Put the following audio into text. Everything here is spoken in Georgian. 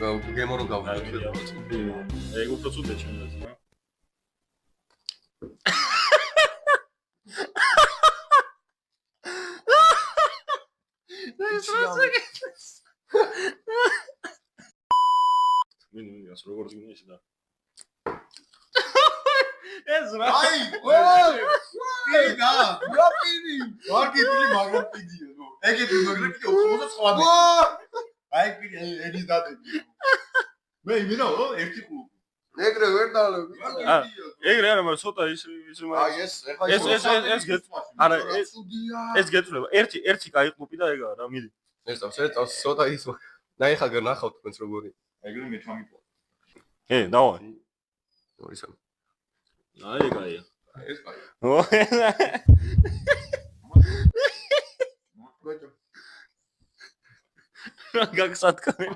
გემო რო გავხდით. ეგ უფრო ცუდე ჩემს, რა. მინიმუმს როგორც გინდა ისე და ეს რა აი, ყველას პირი და, რა პირი? ვარგიტილი მაგრამ პირია, ნუ. ეგეთი მაგრამ კიდე 99. აი პირი, ენის დადები. მე იმენა ერთი კლუბი. ეგრე ვერ დალები. ეგრე არა, მაგრამ ცოტა ის აი ეს არა ეს გეწუნება. ერთი კაი კლუბი და ეგაა რა, მიდი. ეს ცოტა ის ნახავთ თქვენს როგორი. ეგრე მე ჩამიპო. დავა. ისე. აი კაია. ეს კაია. გაგსატკამენ.